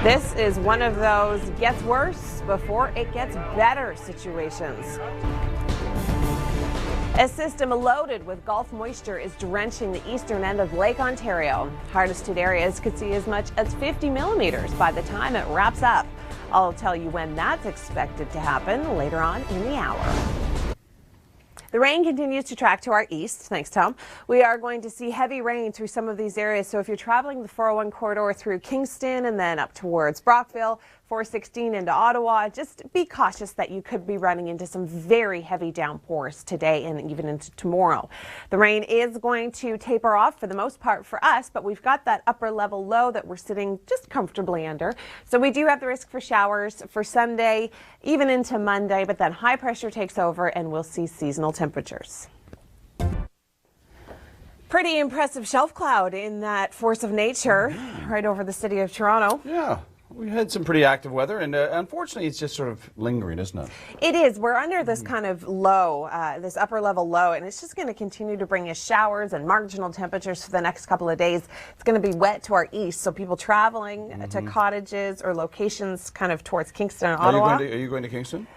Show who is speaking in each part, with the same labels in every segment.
Speaker 1: This is one of those gets worse before it gets better situations. A system loaded with Gulf moisture is drenching the eastern end of Lake Ontario. Hardest hit areas could see as much as 50 millimeters by the time it wraps up. I'll tell you when that's expected to happen later on in the hour. The rain continues to track to our east. Thanks, Tom. We are going to see heavy rain through some of these areas. So if you're traveling the 401 corridor through Kingston and then up towards Brockville, 416 into Ottawa, just be cautious that you could be running into some very heavy downpours today and even into tomorrow. The rain is going to taper off for the most part for us, but we've got that upper level low that we're sitting just comfortably under. So we do have the risk for showers for Sunday, even into Monday, but then high pressure takes over and we'll see seasonal temperatures. Pretty impressive shelf cloud in that force of nature right over the city of Toronto.
Speaker 2: Yeah. We had some pretty active weather, and unfortunately, it's just sort of lingering, isn't it?
Speaker 1: It is. We're under this kind of low, this upper level low, and it's just going to continue to bring us showers and marginal temperatures for the next couple of days. It's going to be wet to our east, so people traveling to cottages or locations kind of towards Kingston and Ottawa.
Speaker 2: Are you going to Kingston?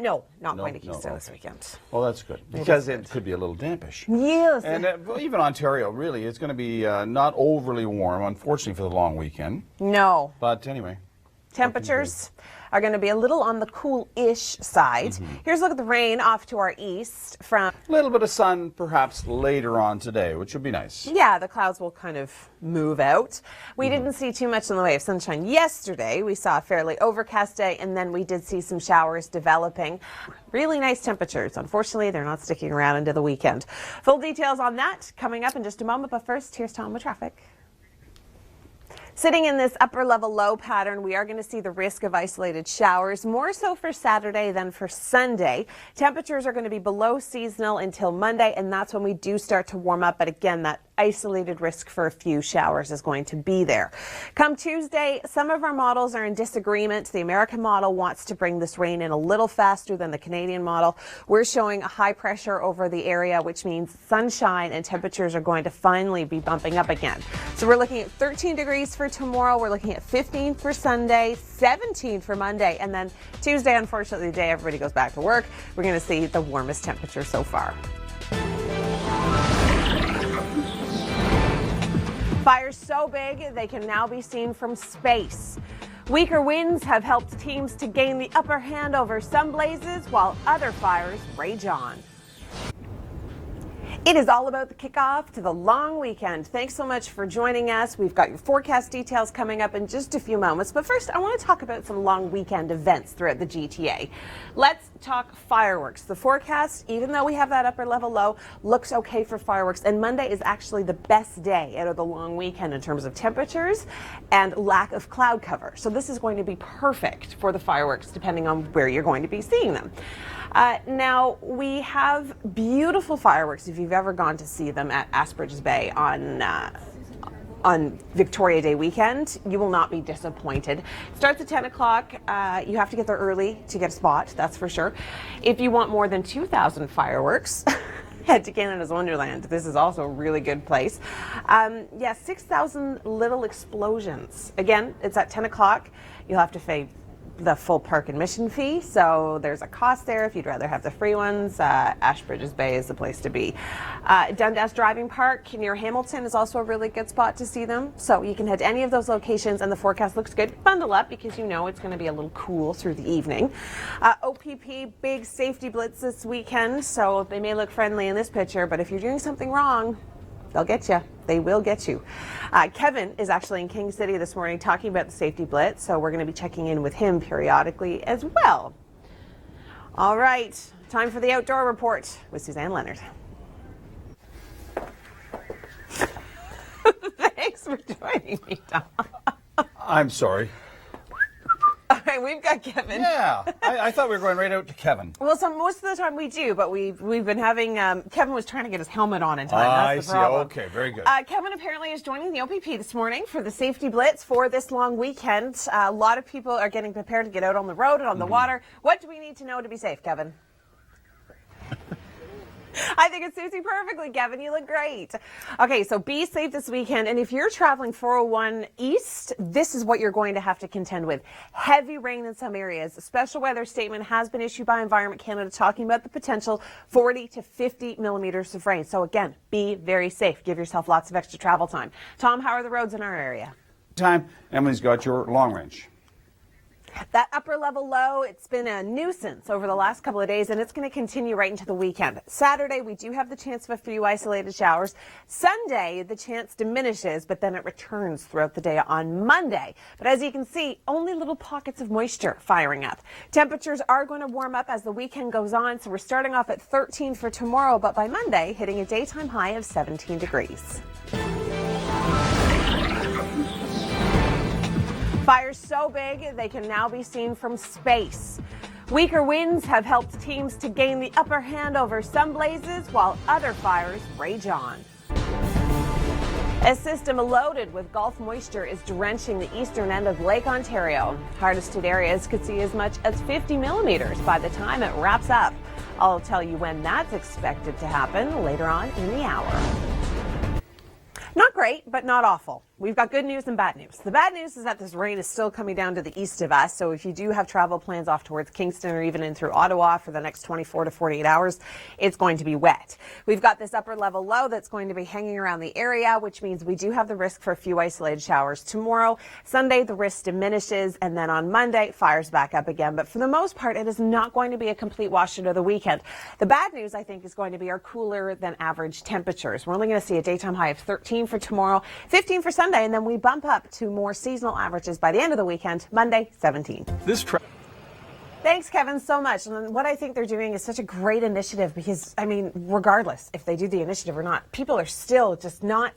Speaker 1: No, not going to Kingston this weekend.
Speaker 2: Well, that's good, because it could be a little dampish.
Speaker 1: Yes.
Speaker 2: And even Ontario, really, it's going to be not overly warm, unfortunately, for the long weekend.
Speaker 1: No.
Speaker 2: But anyway.
Speaker 1: Temperatures are going to be a little on the cool-ish side. Here's a look at the rain off to our east from...
Speaker 2: A little bit of sun, perhaps, later on today, which would be nice.
Speaker 1: Yeah, the clouds will kind of move out. We didn't see too much in the way of sunshine yesterday. We saw a fairly overcast day, and then we did see some showers developing. Really nice temperatures. Unfortunately, they're not sticking around into the weekend. Full details on that coming up in just a moment, but first, here's Tom with traffic. Sitting in this upper level low pattern, we are going to see the risk of isolated showers, more so for Saturday than for Sunday. Temperatures are going to be below seasonal until Monday, and that's when we do start to warm up. But again, that isolated risk for a few showers is going to be there. Come Tuesday, some of our models are in disagreement. The American model wants to bring this rain in a little faster than the Canadian model. We're showing a high pressure over the area, which means sunshine and temperatures are going to finally be bumping up again. So we're looking at 13 degrees for tomorrow. We're looking at 15 for Sunday, 17 for Monday, and then Tuesday, unfortunately, the day everybody goes back to work, we're going to see the warmest temperature so far. Fires so big, they can now be seen from space. Weaker winds have helped teams to gain the upper hand over some blazes while other fires rage on. It is all about the kickoff to the long weekend. Thanks so much for joining us. We've got your forecast details coming up in just a few moments. But first, I want to talk about some long weekend events throughout the GTA. Let's talk fireworks. The forecast, even though we have that upper level low, looks okay for fireworks. And Monday is actually the best day out of the long weekend in terms of temperatures and lack of cloud cover. So this is going to be perfect for the fireworks, depending on where you're going to be seeing them. Now, we have beautiful fireworks if you've ever gone to see them at Asperger's Bay on Victoria Day weekend. You will not be disappointed. It starts at 10 o'clock. You have to get there early to get a spot, that's for sure. If you want more than 2,000 fireworks, head to Canada's Wonderland. This is also a really good place. 6,000 little explosions. Again, it's at 10 o'clock. You'll have to pay the full park admission fee, so there's a cost there if you'd rather have the free ones. Ashbridges Bay is the place to be. Dundas Driving Park near Hamilton is also a really good spot to see them, so you can head to any of those locations, and the forecast looks good. Bundle up because you know it's going to be a little cool through the evening. OPP, big safety blitz this weekend, so they may look friendly in this picture, but if you're doing something wrong, they'll get you. They will get you. Kevin is actually in King City this morning talking about the safety blitz, so we're going to be checking in with him periodically as well. All right, time for the outdoor report with Suzanne Leonard. Thanks for joining me, Tom.
Speaker 2: I'm sorry.
Speaker 1: All right, we've got Kevin.
Speaker 2: Yeah, I thought we were going right out to Kevin.
Speaker 1: Well, most of the time we do, but we've been having, Kevin was trying to get his helmet on in time. That's the problem.
Speaker 2: Okay, very good.
Speaker 1: Kevin apparently is joining the OPP this morning for the safety blitz for this long weekend. A lot of people are getting prepared to get out on the road and on the water. What do we need to know to be safe, Kevin? I think it suits you perfectly, Kevin. You look great. Okay, so be safe this weekend. And if you're traveling 401 east, this is what you're going to have to contend with. Heavy rain in some areas. A special weather statement has been issued by Environment Canada talking about the potential 40 to 50 millimeters of rain. So again, be very safe. Give yourself lots of extra travel time. Tom, how are the roads in our area?
Speaker 2: Time. Emily's got your long range.
Speaker 1: That upper level low, it's been a nuisance over the last couple of days, and it's going to continue right into the weekend. Saturday, we do have the chance of a few isolated showers. Sunday, the chance diminishes, but then it returns throughout the day on Monday. But as you can see, only little pockets of moisture firing up. Temperatures are going to warm up as the weekend goes on, so we're starting off at 13 for tomorrow, but by Monday, hitting a daytime high of 17 degrees. Fires so big, they can now be seen from space. Weaker winds have helped teams to gain the upper hand over some blazes, while other fires rage on. A system loaded with Gulf moisture is drenching the eastern end of Lake Ontario. Hardest hit areas could see as much as 50 millimeters by the time it wraps up. I'll tell you when that's expected to happen later on in the hour. Not great, but not awful. We've got good news and bad news. The bad news is that this rain is still coming down to the east of us, so if you do have travel plans off towards Kingston or even in through Ottawa for the next 24 to 48 hours, it's going to be wet. We've got this upper level low that's going to be hanging around the area, which means we do have the risk for a few isolated showers tomorrow. Sunday, the risk diminishes, and then on Monday, fires back up again. But for the most part, it is not going to be a complete washout of the weekend. The bad news, I think, is going to be our cooler than average temperatures. We're only going to see a daytime high of 13 for tomorrow, 15 for Sunday, and then we bump up to more seasonal averages by the end of the weekend, Monday, 17. Thanks, Kevin, so much. And what I think they're doing is such a great initiative because, I mean, regardless if they do the initiative or not, people are still just not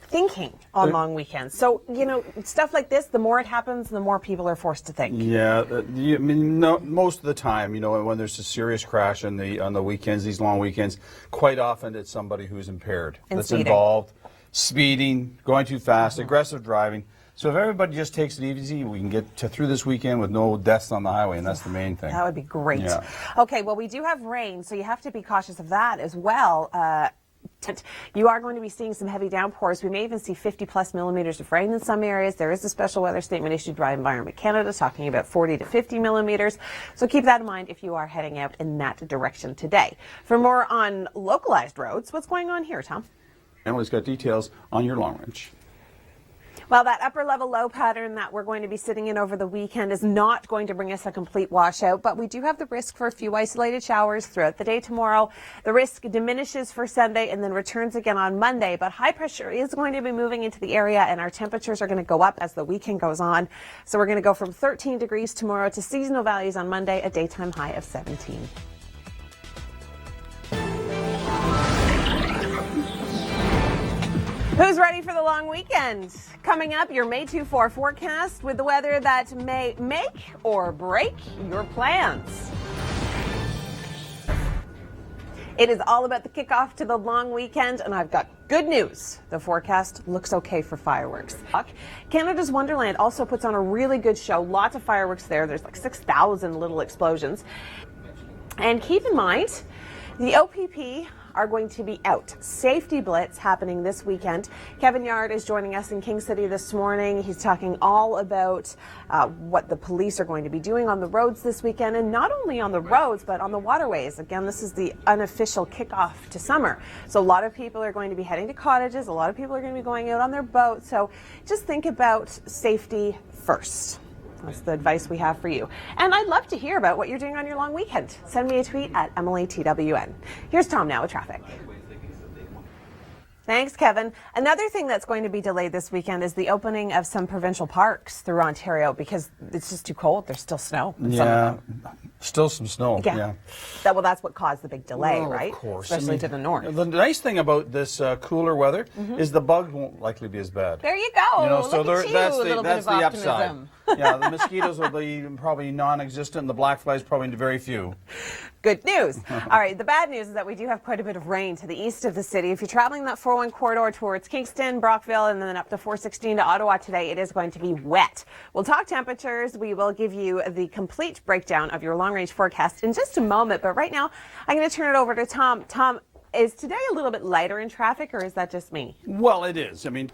Speaker 1: thinking on long weekends. So, you know, stuff like this, the more it happens, the more people are forced to think.
Speaker 2: Yeah, I mean, most of the time, you know, when there's a serious crash on the weekends, these long weekends, quite often it's somebody who's impaired that's involved. Speeding, going too fast, aggressive driving. So if everybody just takes it easy, we can get through this weekend with no deaths on the highway, and that's the main thing.
Speaker 1: That would be great.
Speaker 2: Yeah.
Speaker 1: Okay, well, we do have rain, so you have to be cautious of that as well. You are going to be seeing some heavy downpours. We may even see 50-plus millimeters of rain in some areas. There is a special weather statement issued by Environment Canada talking about 40 to 50 millimeters. So keep that in mind if you are heading out in that direction today. For more on localized roads, what's going on here, Tom?
Speaker 2: Emily's got details on your long range.
Speaker 1: Well, that upper level low pattern that we're going to be sitting in over the weekend is not going to bring us a complete washout, but we do have the risk for a few isolated showers throughout the day tomorrow. The risk diminishes for Sunday and then returns again on Monday, but high pressure is going to be moving into the area and our temperatures are going to go up as the weekend goes on. So we're going to go from 13 degrees tomorrow to seasonal values on Monday, a daytime high of 17. Who's ready for the long weekend? Coming up, your May 2-4 forecast with the weather that may make or break your plans. It is all about the kickoff to the long weekend, and I've got good news. The forecast looks okay for fireworks. Canada's Wonderland also puts on a really good show. Lots of fireworks there. There's like 6,000 little explosions. And keep in mind, the OPP are going to be out. Safety blitz happening this weekend. Kevin Yard is joining us in King City this morning. He's talking all about what the police are going to be doing on the roads this weekend, and not only on the roads, but on the waterways. Again, this is the unofficial kickoff to summer. So a lot of people are going to be heading to cottages. A lot of people are going to be going out on their boats. So just think about safety first. That's the advice we have for you. And I'd love to hear about what you're doing on your long weekend. Send me a tweet at EmilyTWN. Here's Tom now with traffic. Thanks, Kevin. Another thing that's going to be delayed this weekend is the opening of some provincial parks through Ontario because it's just too cold. There's still snow.
Speaker 2: Yeah, still some snow. Yeah.
Speaker 1: That's what caused the big delay, right?
Speaker 2: Of course.
Speaker 1: Especially to the north.
Speaker 2: The nice thing about this cooler weather is the bugs won't likely be as bad.
Speaker 1: There you go.
Speaker 2: You know, so
Speaker 1: look at you,
Speaker 2: that's the upside.
Speaker 1: Optimism.
Speaker 2: Yeah, the mosquitoes will be probably non-existent, and the black flies probably very few.
Speaker 1: Good news. All right, the bad news is that we do have quite a bit of rain to the east of the city. If you're traveling that 401 corridor towards Kingston, Brockville, and then up to 416 to Ottawa today, it is going to be wet. We'll talk temperatures. We will give you the complete breakdown of your long-range forecast in just a moment. But right now, I'm going to turn it over to Tom. Tom, Is today a little bit lighter in traffic, or is that just me?
Speaker 2: Well, it is. I mean,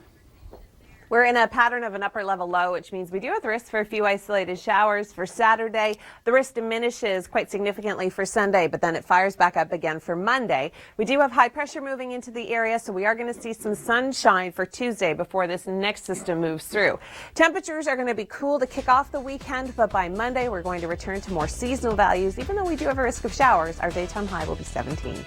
Speaker 1: we're in a pattern of an upper level low, which means we do have the risk for a few isolated showers for Saturday. The risk diminishes quite significantly for Sunday, but then it fires back up again for Monday. We do have high pressure moving into the area, so we are going to see some sunshine for Tuesday before this next system moves through. Temperatures are going to be cool to kick off the weekend, but by Monday we're going to return to more seasonal values. Even though we do have a risk of showers, our daytime high will be 17.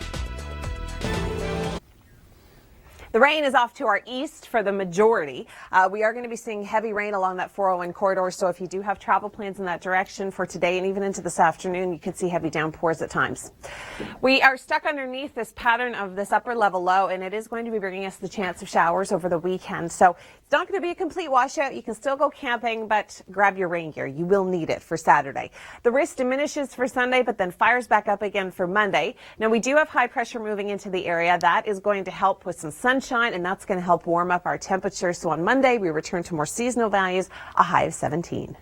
Speaker 1: The rain is off to our east for the majority. We are going to be seeing heavy rain along that 401 corridor, so if you do have travel plans in that direction for today and even into this afternoon, you could see heavy downpours at times. We are stuck underneath this pattern of this upper level low, and it is going to be bringing us the chance of showers over the weekend. So it's not going to be a complete washout. You can still go camping, but grab your rain gear. You will need it for Saturday. The risk diminishes for Sunday, but then fires back up again for Monday. Now, we do have high pressure moving into the area. That is going to help with some sunshine, and that's going to help warm up our temperature. So on Monday, we return to more seasonal values, a high of 17.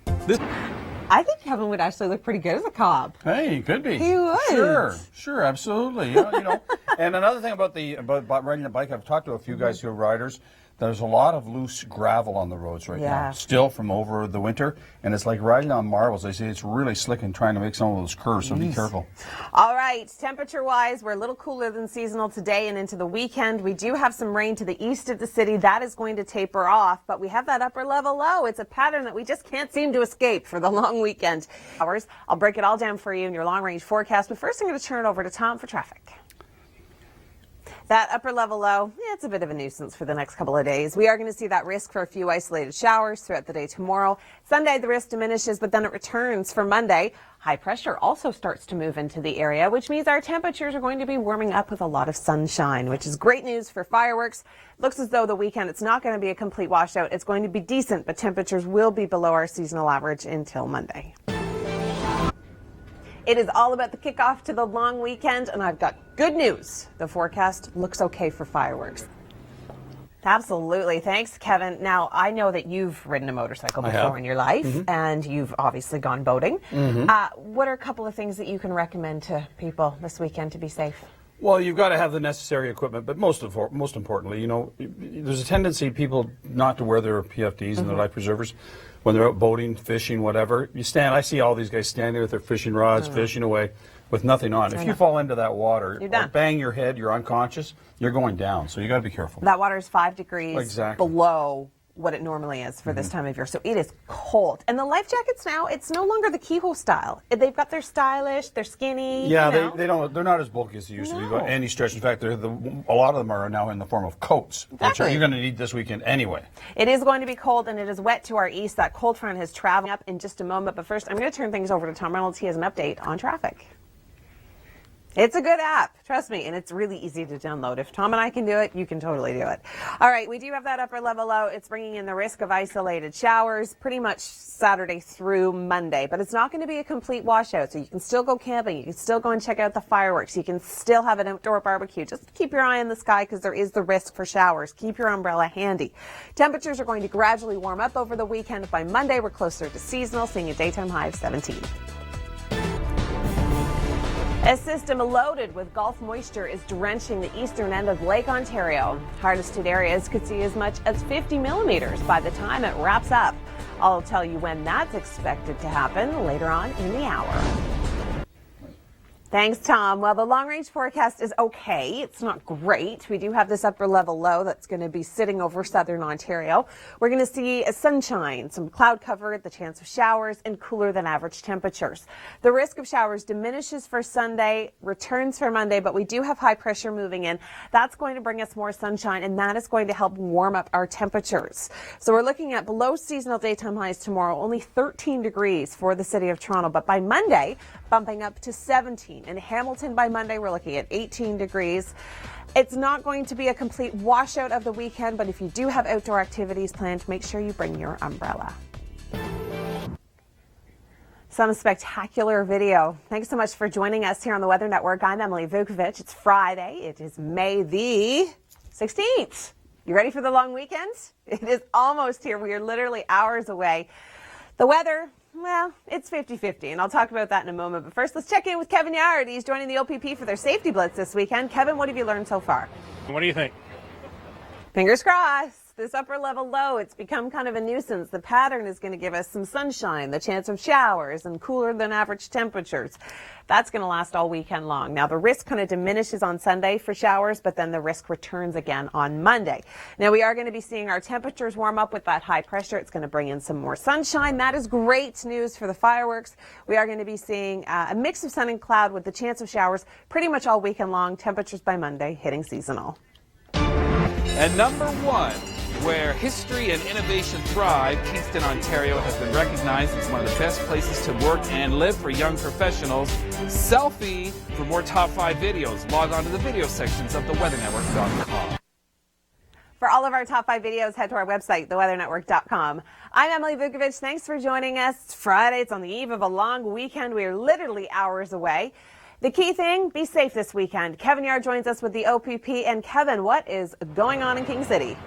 Speaker 1: I think Kevin would actually look pretty good as a cob.
Speaker 2: Hey, he could be.
Speaker 1: He would.
Speaker 2: Sure, absolutely. And another thing about riding a bike, I've talked to a few guys who are riders. There's a lot of loose gravel on the roads right now, still from over the winter, and it's like riding on marbles. They say it's really slick and trying to make some of those curves, so be careful.
Speaker 1: All right, temperature-wise, we're a little cooler than seasonal today and into the weekend. We do have some rain to the east of the city. That is going to taper off, but we have that upper level low. It's a pattern that we just can't seem to escape for the long weekend. I'll break it all down for you in your long-range forecast, but first I'm going to turn it over to Tom for traffic. That upper level low, it's a bit of a nuisance for the next couple of days. We are going to see that risk for a few isolated showers throughout the day tomorrow. Sunday, the risk diminishes, but then it returns for Monday. High pressure also starts to move into the area, which means our temperatures are going to be warming up with a lot of sunshine, which is great news for fireworks. Looks as though the weekend, it's not going to be a complete washout. It's going to be decent, but temperatures will be below our seasonal average until Monday. It is all about the kickoff to the long weekend, and I've got good news. The forecast looks okay for fireworks. Absolutely. Thanks, Kevin. Now, I know that you've ridden a motorcycle before in your life, and you've obviously gone boating. What are a couple of things that you can recommend to people this weekend to be safe?
Speaker 2: Well, you've got to have the necessary equipment, but most importantly, there's a tendency people not to wear their PFDs and their life preservers when they're out boating, fishing, whatever. I see all these guys standing with their fishing rods, fishing away with nothing on. If you fall into that water or bang your head, you're unconscious, you're going down. So you got to be careful.
Speaker 1: That water is 5 degrees below what it normally is for this time of year. So it is cold. And the life jackets now, it's no longer the keyhole style. They've got their stylish, they're skinny.
Speaker 2: Yeah, they're not as bulky as they used to be by any stretch. In fact, a lot of them are now in the form of coats, which you're going to need this weekend anyway.
Speaker 1: It is going to be cold, and it is wet to our east. That cold front has traveled up in just a moment. But first, I'm going to turn things over to Tom Reynolds. He has an update on traffic. It's a good app, trust me, and it's really easy to download. If Tom and I can do it, you can totally do it. All right, we do have that upper level low. It's bringing in the risk of isolated showers pretty much Saturday through Monday, but it's not going to be a complete washout, so you can still go camping. You can still go and check out the fireworks. You can still have an outdoor barbecue. Just keep your eye on the sky because there is the risk for showers. Keep your umbrella handy. Temperatures are going to gradually warm up over the weekend. By Monday, we're closer to seasonal, seeing a daytime high of 17. A system loaded with Gulf moisture is drenching the eastern end of Lake Ontario. Hardest hit areas could see as much as 50 millimeters by the time it wraps up. I'll tell you when that's expected to happen later on in the hour. Thanks, Tom. Well, the long-range forecast is okay. It's not great. We do have this upper level low that's going to be sitting over southern Ontario. We're going to see a sunshine, some cloud cover, the chance of showers, and cooler than average temperatures. The risk of showers diminishes for Sunday, returns for Monday, but we do have high pressure moving in. That's going to bring us more sunshine, and that is going to help warm up our temperatures. So we're looking at below seasonal daytime highs tomorrow, only 13 degrees for the city of Toronto, but by Monday, bumping up to 17. In Hamilton by Monday, we're looking at 18 degrees. It's not going to be a complete washout of the weekend, but if you do have outdoor activities planned, make sure you bring your umbrella. Some spectacular video. Thanks so much for joining us here on the Weather Network. I'm Emily Vukovic. It's Friday. It is May the 16th. You ready for the long weekend? It is almost here. We are literally hours away. The weather, Well, it's 50-50, and I'll talk about that in a moment. But first, let's check in with Kevin Yard. He's joining the OPP for their safety blitz this weekend. Kevin, what have you learned so far?
Speaker 3: What do you think?
Speaker 1: Fingers crossed. This upper level low, it's become kind of a nuisance. The pattern is going to give us some sunshine, the chance of showers, and cooler than average temperatures. That's going to last all weekend long. Now, the risk kind of diminishes on Sunday for showers, but then the risk returns again on Monday. Now, we are going to be seeing our temperatures warm up with that high pressure. It's going to bring in some more sunshine. That is great news for the fireworks. We are going to be seeing a mix of sun and cloud with the chance of showers pretty much all weekend long. Temperatures by Monday hitting seasonal.
Speaker 4: And number one, where history and innovation thrive, Kingston, Ontario has been recognized as one of the best places to work and live for young professionals. Selfie. For more top 5 videos, log on to the video sections of theweathernetwork.com.
Speaker 1: For all of our top 5 videos, head to our website, theweathernetwork.com. I'm Emily Vukovic. Thanks for joining us. It's Friday. It's on the eve of a long weekend. We are literally hours away. The key thing, be safe this weekend. Kevin Yard joins us with the OPP. And Kevin, what is going on in King City?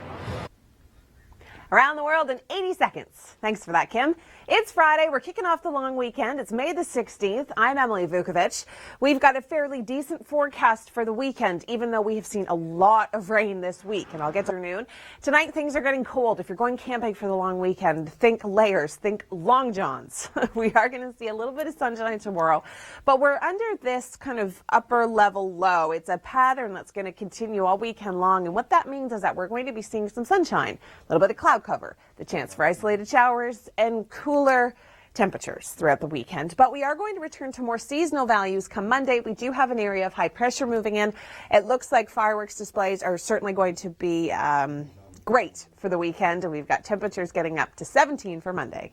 Speaker 1: Around the world in 80 seconds. Thanks for that, Kim. It's Friday. We're kicking off the long weekend. It's May the 16th. I'm Emily Vukovic. We've got a fairly decent forecast for the weekend, even though we have seen a lot of rain this week, and I'll get to noon. Tonight, things are getting cold. If you're going camping for the long weekend, think layers, think long johns. We are going to see a little bit of sunshine tomorrow, but we're under this kind of upper level low. It's a pattern that's going to continue all weekend long, and what that means is that we're going to be seeing some sunshine, a little bit of cloud cover, the chance for isolated showers, and cooler temperatures throughout the weekend. But we are going to return to more seasonal values come Monday. We do have an area of high pressure moving in. It looks like fireworks displays are certainly going to be great for the weekend, and we've got temperatures getting up to 17 for Monday.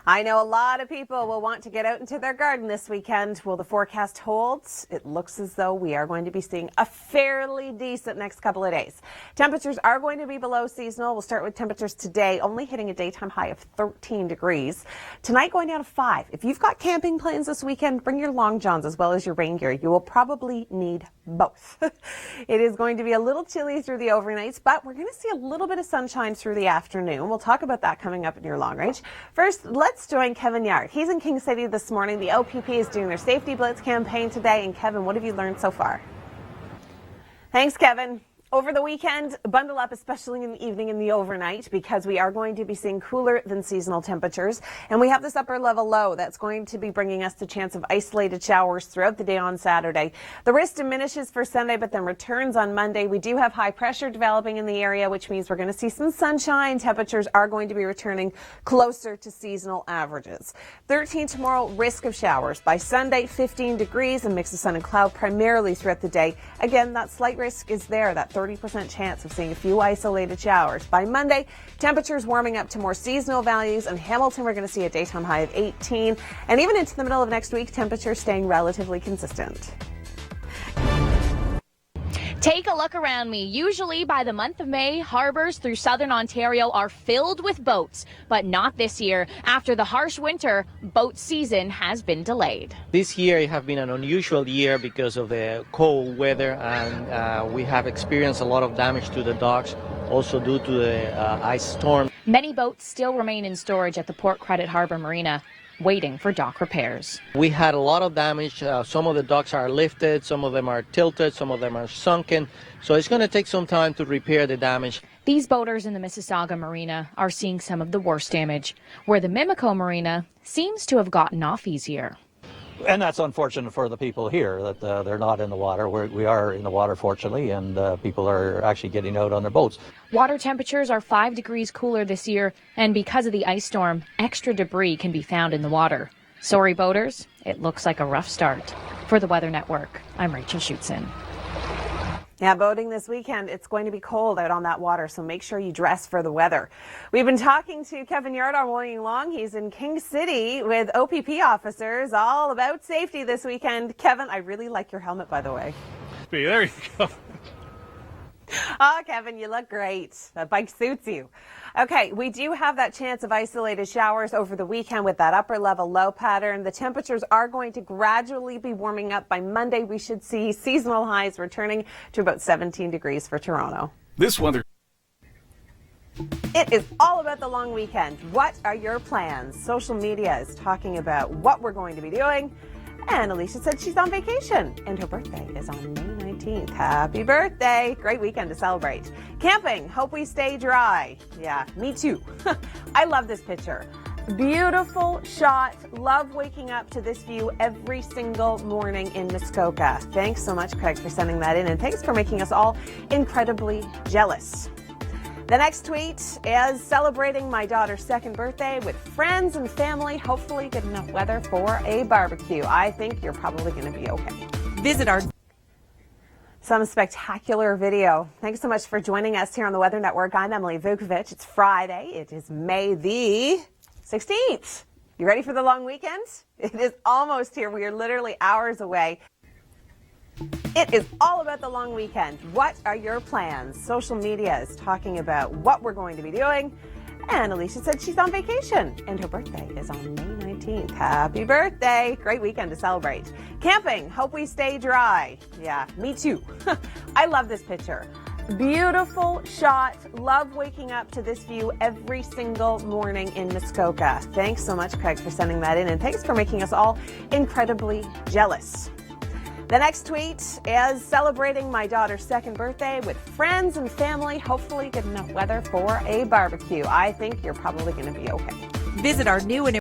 Speaker 1: I know a lot of people will want to get out into their garden this weekend. Will the forecast hold? It looks as though we are going to be seeing a fairly decent next couple of days. Temperatures are going to be below seasonal. We'll start with temperatures today only hitting a daytime high of 13 degrees. Tonight going down to 5. If you've got camping plans this weekend, bring your long johns as well as your rain gear. You will probably need both. It is going to be a little chilly through the overnights, but we're going to see a little bit of sunshine through the afternoon. We'll talk about that coming up in your long range. First, let's join Kevin Yard. He's in King City this morning. The OPP is doing their Safety Blitz campaign today. And Kevin, what have you learned so far? Thanks, Kevin. Over the weekend, bundle up, especially in the evening and the overnight, because we are going to be seeing cooler than seasonal temperatures. And we have this upper level low that's going to be bringing us the chance of isolated showers throughout the day on Saturday. The risk diminishes for Sunday, but then returns on Monday. We do have high pressure developing in the area, which means we're going to see some sunshine. Temperatures are going to be returning closer to seasonal averages. 13 tomorrow, risk of showers. By Sunday, 15 degrees, a mix of sun and cloud primarily throughout the day. Again, that slight risk is there, that 30% chance of seeing a few isolated showers. By Monday, temperatures warming up to more seasonal values. In Hamilton, we're going to see a daytime high of 18. And even into the middle of next week, temperatures staying relatively consistent.
Speaker 5: Take a look around me. Usually by the month of May, harbors through southern Ontario are filled with boats, but not this year. After the harsh winter, boat season has been delayed.
Speaker 6: This year has been an unusual year because of the cold weather, and we have experienced a lot of damage to the docks, also due to the ice storm.
Speaker 5: Many boats still remain in storage at the Port Credit Harbor Marina, waiting for dock repairs.
Speaker 6: We had a lot of damage. Some of the docks are lifted, some of them are tilted, some of them are sunken. So it's going to take some time to repair the damage.
Speaker 5: These boaters in the Mississauga Marina are seeing some of the worst damage, where the Mimico Marina seems to have gotten off easier.
Speaker 7: And that's unfortunate for the people here that they're not in the water. We are in the water, fortunately, and people are actually getting out on their boats.
Speaker 5: Water temperatures are 5 degrees cooler this year, and because of the ice storm, extra debris can be found in the water. Sorry, boaters, it looks like a rough start. For the Weather Network, I'm Rachel Schutzen.
Speaker 1: Yeah, boating this weekend, it's going to be cold out on that water, so make sure you dress for the weather. We've been talking to Kevin Yard all morning long. He's in King City with OPP officers all about safety this weekend. Kevin, I really like your helmet, by the way.
Speaker 3: There you go.
Speaker 1: Oh, Kevin, you look great. That bike suits you. Okay, we do have that chance of isolated showers over the weekend with that upper level low pattern. The temperatures are going to gradually be warming up. By Monday, we should see seasonal highs returning to about 17 degrees for Toronto.
Speaker 8: This weather.
Speaker 1: It is all about the long weekend. What are your plans? Social media is talking about what we're going to be doing. And Alicia said she's on vacation and her birthday is on May 19th. Happy birthday. Great weekend to celebrate. Camping. Hope we stay dry. Yeah, me too. I love this picture. Beautiful shot. Love waking up to this view every single morning in Muskoka. Thanks so much, Craig, for sending that in. And thanks for making us all incredibly jealous. The next tweet is celebrating my daughter's second birthday with friends and family. Hopefully good enough weather for a barbecue. I think you're probably going to be okay.
Speaker 8: Visit our...
Speaker 1: Some spectacular video. Thanks so much for joining us here on the Weather Network. I'm Emily Vukovic. It's Friday. It is May the 16th. You ready for the long weekend? It is almost here. We are literally hours away. It is all about the long weekend. What are your plans? Social media is talking about what we're going to be doing. And Alicia said she's on vacation and her birthday is on May 19th. Happy birthday. Great weekend to celebrate. Camping. Hope we stay dry. Yeah, me too. I love this picture. Beautiful shot. Love waking up to this view every single morning in Muskoka. Thanks so much, Craig, for sending that in. And thanks for making us all incredibly jealous. The next tweet is celebrating my daughter's second birthday with friends and family. Hopefully good enough weather for a barbecue. I think you're probably going to be okay.
Speaker 8: Visit our new and